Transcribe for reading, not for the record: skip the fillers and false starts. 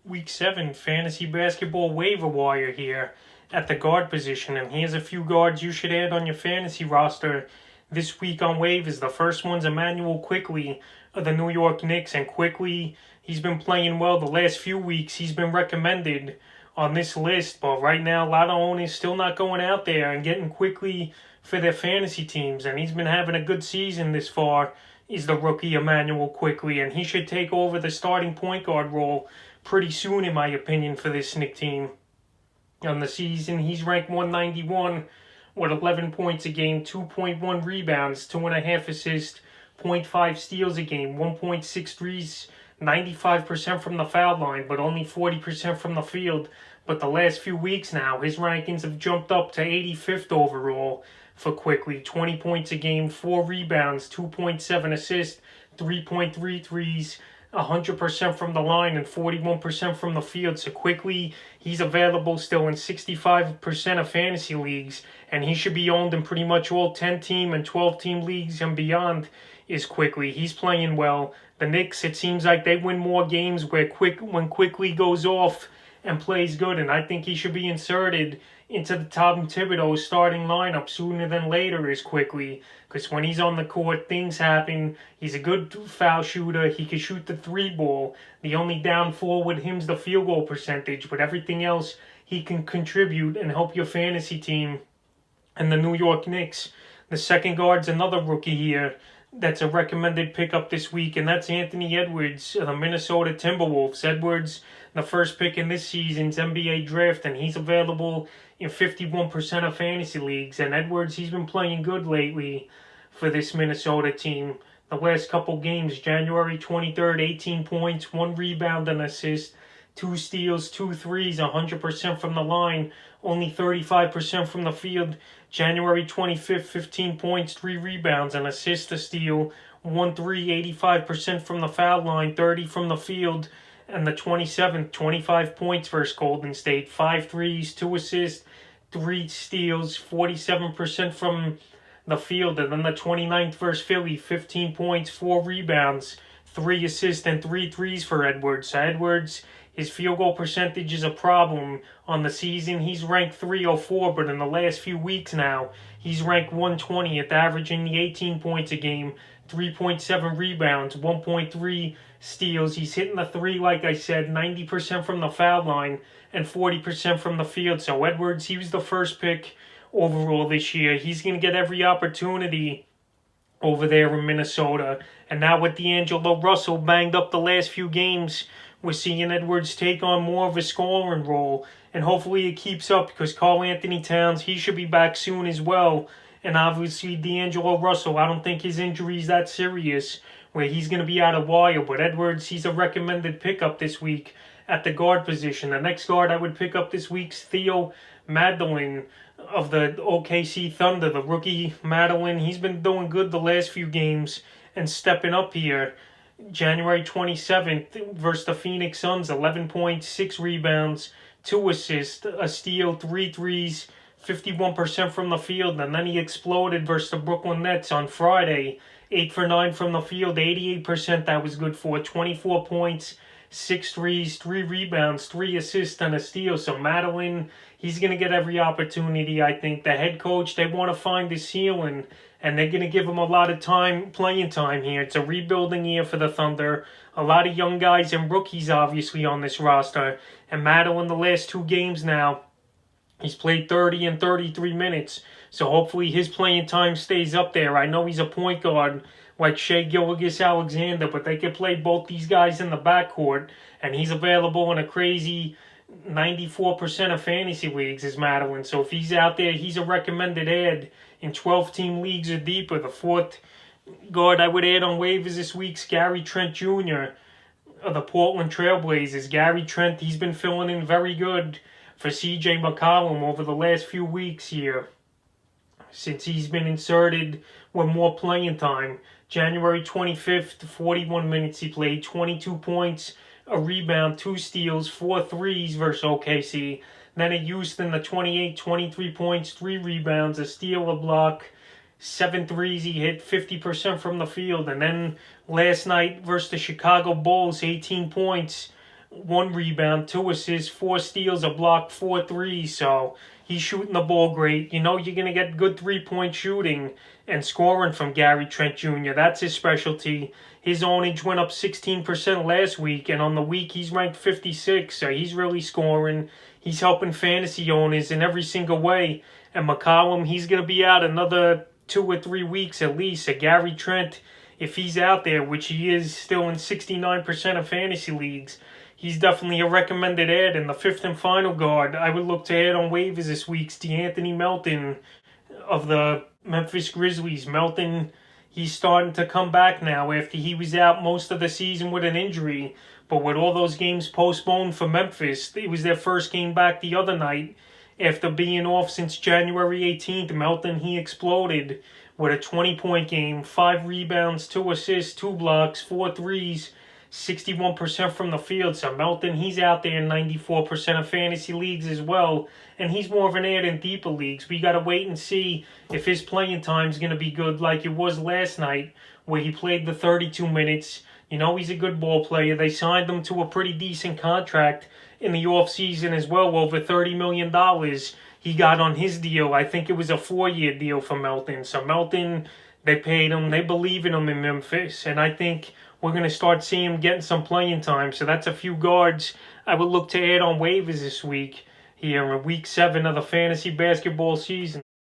Week 7 fantasy basketball waiver wire here at the guard position. And here's a few guards you should add on your fantasy roster this week on waivers. The first one's Immanuel Quickley of the New York Knicks. And Quickley, he's been playing well the last few weeks. He's been recommended on this list. But right now, a lot of owners still not going out there and getting Quickley for their fantasy teams. And he's been having a good season this far, is the rookie Immanuel Quickley. And he should take over the starting point guard role pretty soon, in my opinion, for this Knicks team. On the season, he's ranked 191 with 11 points a game, 2.1 rebounds, 2.5 assists, 0.5 steals a game, 1.6 threes, 95% from the foul line, but only 40% from the field. But the last few weeks now, his rankings have jumped up to 85th overall for Quickley. 20 points a game, 4 rebounds, 2.7 assists, 3.3 threes, 100% from the line and 41% from the field. So Quickley, he's available still in 65% of fantasy leagues, and he should be owned in pretty much all 10-team and 12-team leagues and beyond. Is Quickley. He's playing well. The Knicks, it seems like they win more games when Quickley goes off and plays good, and I think he should be inserted into the Tom Thibodeau starting lineup sooner than later is Quickley, because when he's on the court, things happen. He's a good foul shooter. He can shoot the 3-ball. The only downfall with him's the field goal percentage, but everything else he can contribute and help your fantasy team. And the New York Knicks, the second guard's another rookie here that's a recommended pickup this week, and that's Anthony Edwards of the Minnesota Timberwolves. Edwards, the first pick in this season's NBA draft, and he's available in 51% of fantasy leagues. And Edwards, he's been playing good lately for this Minnesota team. The last couple games, January 23rd, 18 points, 1 rebound and assist, 2 steals, 2 threes, 100% from the line, only 35% from the field. January 25th, 15 points, 3 rebounds, an assist, a steal, 1 3, 85% from the foul line, 30 from the field. And the 27th, 25 points versus Golden State, 5 threes, 2 assists, 3 steals, 47% from the field. And then the 29th versus Philly, 15 points, 4 rebounds, 3 assists, and 3 threes for Edwards. So Edwards, his field goal percentage is a problem. On the season, he's ranked 304, but in the last few weeks now, he's ranked 120th, averaging the 18 points a game, 3.7 rebounds, 1.3 steals. He's hitting the 3, like I said, 90% from the foul line and 40% from the field. So Edwards, he was the first pick overall this year. He's going to get every opportunity over there in Minnesota. And now with D'Angelo Russell banged up the last few games, we're seeing Edwards take on more of a scoring role. And hopefully it keeps up, because Karl-Anthony Towns, he should be back soon as well. And obviously D'Angelo Russell, I don't think his injury is that serious where he's going to be out a while. But Edwards, he's a recommended pickup this week at the guard position. The next guard I would pick up this week's Theo Monroe of the OKC Thunder. The rookie Monroe, he's been doing good the last few games and stepping up here. January 27th versus the Phoenix Suns, 11 points, 6 rebounds, 2 assists, a steal, 3 threes, 51% from the field. And then he exploded versus the Brooklyn Nets on Friday, 8 for 9 from the field, 88% that was good for, 24 points, 6 threes, 3 rebounds, 3 assists, and a steal. So Madeline, he's going to get every opportunity, I think. The head coach, they want to find the ceiling, and they're going to give him a lot of playing time here. It's a rebuilding year for the Thunder. A lot of young guys and rookies, obviously, on this roster. And Madeline, the last 2 games now, he's played 30 and 33 minutes. So hopefully his playing time stays up there. I know he's a point guard like Shai Gilgeous-Alexander, but they could play both these guys in the backcourt, and he's available in a crazy 94% of fantasy leagues is Madeline. So if he's out there, he's a recommended add in 12-team leagues or deeper. The fourth guard I would add on waivers this week's Gary Trent Jr. of the Portland Trailblazers. Gary Trent, he's been filling in very good for CJ McCollum over the last few weeks here, since he's been inserted with more playing time. January 25th, 41 minutes he played, 22 points, a rebound, 2 steals, 4 threes versus OKC. Then at Houston, the 28, 23 points, 3 rebounds, a steal, a block, 7 threes. He hit 50% from the field. And then last night versus the Chicago Bulls, 18 points, 1 rebound, 2 assists, 4 steals, a block, 4 threes. So he's shooting the ball great. You know you're going to get good 3-point shooting and scoring from Gary Trent Jr. That's his specialty. His ownage went up 16% last week, and on the week he's ranked 56, so he's really scoring. He's helping fantasy owners in every single way. And McCollum, he's going to be out another 2 or 3 weeks at least. So Gary Trent, if he's out there, which he is still in 69% of fantasy leagues, he's definitely a recommended add. In the 5th and final guard, I would look to add on waivers this week, D'Anthony Melton of the Memphis Grizzlies. Melton, he's starting to come back now after he was out most of the season with an injury. But with all those games postponed for Memphis, it was their first game back the other night. After being off since January 18th, Melton, he exploded with a 20-point game, 5 rebounds, 2 assists, 2 blocks, 4 threes, 61% from the field. So Melton, he's out there in 94% of fantasy leagues as well. And he's more of an add in deeper leagues. We got to wait and see if his playing time is going to be good like it was last night, where he played the 32 minutes. You know, he's a good ball player. They signed him to a pretty decent contract in the offseason as well, over $30 million he got on his deal. I think it was a 4-year deal for Melton. So Melton, they paid him. They believe in him in Memphis. And I think we're going to start seeing him getting some playing time. So that's a few guards I would look to add on waivers this week here in week 7 of the fantasy basketball season.